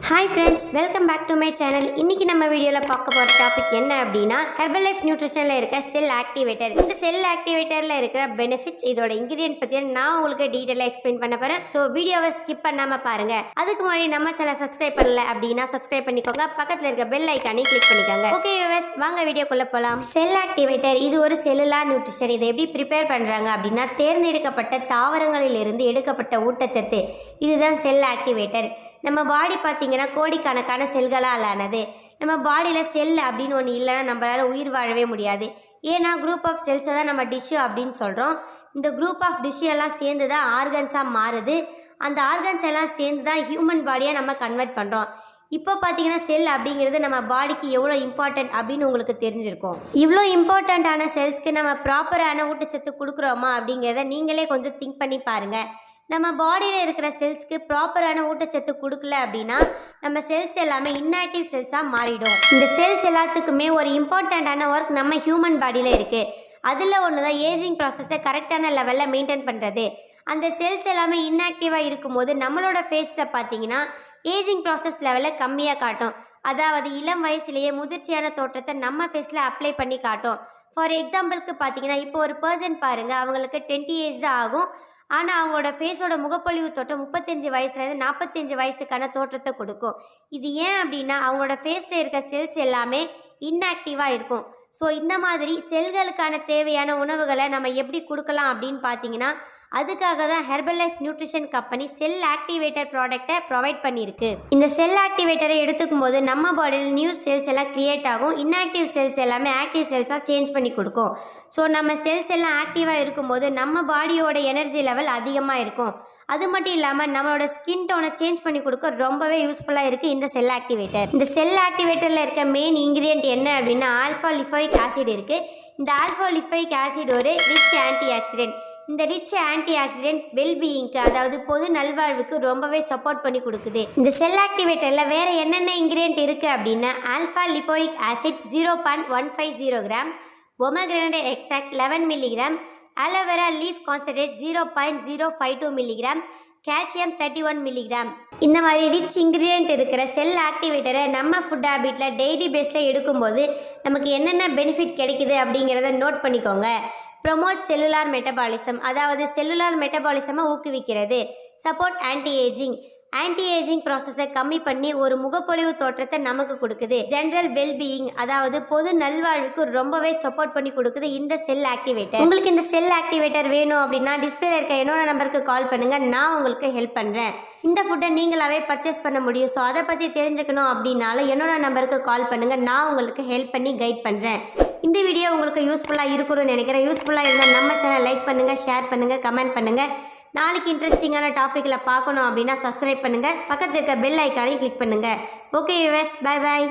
Hi friends, welcome back to my channel. இன்றைக்கி நம்ம வீடியோவில் பார்க்க போகிற டாபிக் என்ன அப்படின்னா ஹெர்பல் லைஃப் நியூட்ரிஷனில் இருக்க செல் ஆக்டிவேட்டர். இந்த செல் ஆக்டிவேட்டரில் இருக்கிற பெனிஃபிட்ஸ், இதோட இன்க்ரீடியன்ட் பற்றி நான் உங்களுக்கு டீட்டெயிலாக எக்ஸ்பிளைன் பண்ண போகிறேன். ஸோ வீடியோவை ஸ்கிப் பண்ணாமல் பாருங்கள். அதுக்கு முன்னாடி நம்ம சேனல் சப்ஸ்கிரைப் பண்ணல அப்படின்னா சப்ஸ்கிரைப் பண்ணிக்கோங்க. பக்கத்தில் இருக்க பெல் ஐக்கானே கிளிக் பண்ணிக்கோங்க. ஓகே வியூவர்ஸ், வாங்க வீடியோக்குள்ளே போகலாம். செல் ஆக்டிவேட்டர் இது ஒரு செல்லுலார் நியூட்ரிஷன். இதை எப்படி ப்ரிப்பேர் பண்ணுறாங்க அப்படின்னா தேர்ந்தெடுக்கப்பட்ட தாவரங்களிலிருந்து எடுக்கப்பட்ட ஊட்டச்சத்து, இதுதான் செல் ஆக்டிவேட்டர். நம்ம பாடி பார்த்திங்கன்னா கோடிக்கணக்கான செல்களால் ஆனது. நம்ம பாடியில் செல் அப்படின்னு ஒன்று இல்லைன்னா நம்மளால் உயிர் வாழவே முடியாது. ஏன்னா குரூப் ஆஃப் செல்ஸை தான் நம்ம டிஷ்யூ அப்படின்னு சொல்கிறோம். இந்த குரூப் ஆஃப் டிஷ்யூ எல்லாம் சேர்ந்து தான் ஆர்கன்ஸாக மாறுது. அந்த ஆர்கன்ஸ் எல்லாம் சேர்ந்து தான் ஹியூமன் பாடியாக நம்ம கன்வெர்ட் பண்ணுறோம். இப்போ பார்த்தீங்கன்னா செல் அப்படிங்கிறது நம்ம பாடிக்கு எவ்வளோ இம்பார்ட்டன்ட் அப்படின்னு உங்களுக்கு தெரிஞ்சிருக்கும். இவ்வளோ இம்பார்ட்டண்ட்டான செல்ஸ்க்கு நம்ம ப்ராப்பரான ஊட்டச்சத்து கொடுக்குறோமா அப்படிங்கிறத நீங்களே கொஞ்சம் திங்க் பண்ணி பாருங்கள். நம்ம பாடியில் இருக்கிற செல்ஸ்க்கு ப்ராப்பரான ஊட்டச்சத்து கொடுக்கல அப்படின்னா நம்ம செல்ஸ் எல்லாமே இன்ஆக்டிவ் செல்ஸாக மாறிடும். இந்த செல்ஸ் எல்லாத்துக்குமே ஒரு இம்பார்ட்டண்ட்டான ஒர்க் நம்ம ஹியூமன் பாடியில் இருக்குது. அதில் ஒன்று தான் ஏஜிங் ப்ராசஸை கரெக்டான லெவலில் மெயின்டைன் பண்ணுறது. அந்த செல்ஸ் எல்லாமே இன்ஆக்டிவாக இருக்கும்போது நம்மளோட ஃபேஸில் பார்த்தீங்கன்னா ஏஜிங் ப்ராசஸ் லெவலில் கம்மியாக காட்டும். அதாவது இளம் வயசுலேயே முதிர்ச்சியான தோற்றத்தை நம்ம ஃபேஸில் அப்ளை பண்ணி காட்டும். ஃபார் எக்ஸாம்பிளுக்கு பார்த்தீங்கன்னா இப்போ ஒரு பர்சன் பாருங்கள், அவங்களுக்கு 20 ஏஜ் தான் ஆகும். ஆனால் அவங்களோட ஃபேஸோட முகப்பொழிவு தோற்றம் 35 வயசுலேருந்து 45 வயசுக்கான தோற்றத்தை கொடுக்கும். இது ஏன் அப்படின்னா அவங்களோட ஃபேஸில் இருக்க செல்ஸ் எல்லாமே இன்ஆக்டிவாக இருக்கும். ஸோ இந்த மாதிரி செல்களுக்கான தேவையான உணவுகளை நம்ம எப்படி கொடுக்கலாம் அப்படின்னு பார்த்தீங்கன்னா அதுக்காக தான் herbal life nutrition company cell activator ப்ராடக்டை ப்ரொவைட் பண்ணியிருக்கு. இந்த செல் ஆக்டிவேட்டரை எடுத்துக்கும் போது நம்ம பாடியில் நியூ செல்ஸ் எல்லாம் க்ரியேட் ஆகும். இன்ஆக்டிவ் செல்ஸ் எல்லாமே ஆக்டிவ் செல்ஸாக சேஞ்ச் பண்ணி கொடுக்கும். ஸோ நம்ம செல்ஸ் எல்லாம் ஆக்டிவாக இருக்கும்போது நம்ம பாடியோட எனர்ஜி லெவல் அதிகமாக இருக்கும். அது மட்டும் இல்லாமல் நம்மளோட ஸ்கின் டோனை சேஞ்ச் பண்ணி கொடுக்க ரொம்பவே யூஸ்ஃபுல்லாக இருக்குது இந்த செல் ஆக்டிவேட்டர். இந்த செல் ஆக்டிவேட்டரில் இருக்க மெயின் இன்க்ரீடியன்ட் என்ன அப்படின்னா ஆல்ஃபா லிபோயிக் ஆசிட் இருக்குது. இந்த ஆல்ஃபா லிபோயிக் ஆசிட் ஒரு ரிச் ஆன்டி ஆக்சிடென்ட். இந்த ரிச் ஆன்டி ஆக்சிடென்ட் வெல்பீயிங்க்கு, அதாவது பொது நல்வாழ்வுக்கு ரொம்பவே சப்போர்ட் பண்ணி கொடுக்குது. இந்த செல் ஆக்டிவேட்டரில் வேறு என்னென்ன இன்க்ரீடியன்ட் இருக்குது அப்படின்னா alpha lipoic acid 0.150 gram, pomegranate extract 11 milligram, aloe vera leaf concentrate 0.052 milligram, calcium 31 milligram. இந்த மாதிரி ரிச் இன்க்ரீடியன்ட் இருக்கிற செல் ஆக்டிவேட்டரை நம்ம ஃபுட் ஹேபிட்டில் டெய்லி பேஸில் எடுக்கும்போது நமக்கு என்னென்ன பெனிஃபிட் கிடைக்குது அப்படிங்கிறத நோட் பண்ணிக்கோங்க. ப்ரொமோட் செல்லுலார் மெட்டபாலிசம், அதாவது செல்லுலார் மெட்டபாலிசமை ஊக்குவிக்கிறது. சப்போர்ட் ஆன்டி ஏஜிங் ப்ராசஸை கம்மி பண்ணி ஒரு முகப்பொழிவு தோற்றத்தை நமக்கு கொடுக்குது. ஜென்ரல் வெல்பீயிங், அதாவது பொது நல்வாழ்வுக்கு ரொம்பவே சப்போர்ட் பண்ணி கொடுக்குது இந்த செல் ஆக்டிவேட்டர். உங்களுக்கு இந்த செல் ஆக்டிவேட்டர் வேணும் அப்படின்னா டிஸ்பிளே இருக்க என்னோட நம்பருக்கு கால் பண்ணுங்கள், நான் உங்களுக்கு ஹெல்ப் பண்ணுறேன். இந்த ஃபுட்டை நீங்களாவே பர்ச்சேஸ் பண்ண முடியும். ஸோ அதை பற்றி தெரிஞ்சுக்கணும் அப்படின்னாலும் என்னோட நம்பருக்கு கால் பண்ணுங்கள், நான் உங்களுக்கு ஹெல்ப் பண்ணி கைட் பண்ணுறேன். இந்த வீடியோ உங்களுக்கு யூஸ்ஃபுல்லாக இருக்கணும்னு நினைக்கிறேன். யூஸ்ஃபுல்லாக இருந்தால் நம்ம சேனல் லைக் பண்ணுங்கள், ஷேர் பண்ணுங்கள், கமெண்ட் பண்ணுங்கள். நாளைக்கு இன்ட்ரெஸ்டிங்கான டாப்பிக்கில் பார்க்கணும் அப்படின்னா சப்ஸ்கிரைப் பண்ணுங்கள். பக்கத்தில் இருக்க பெல் ஐக்கானையும் கிளிக் பண்ணுங்கள். Okay viewers, bye bye.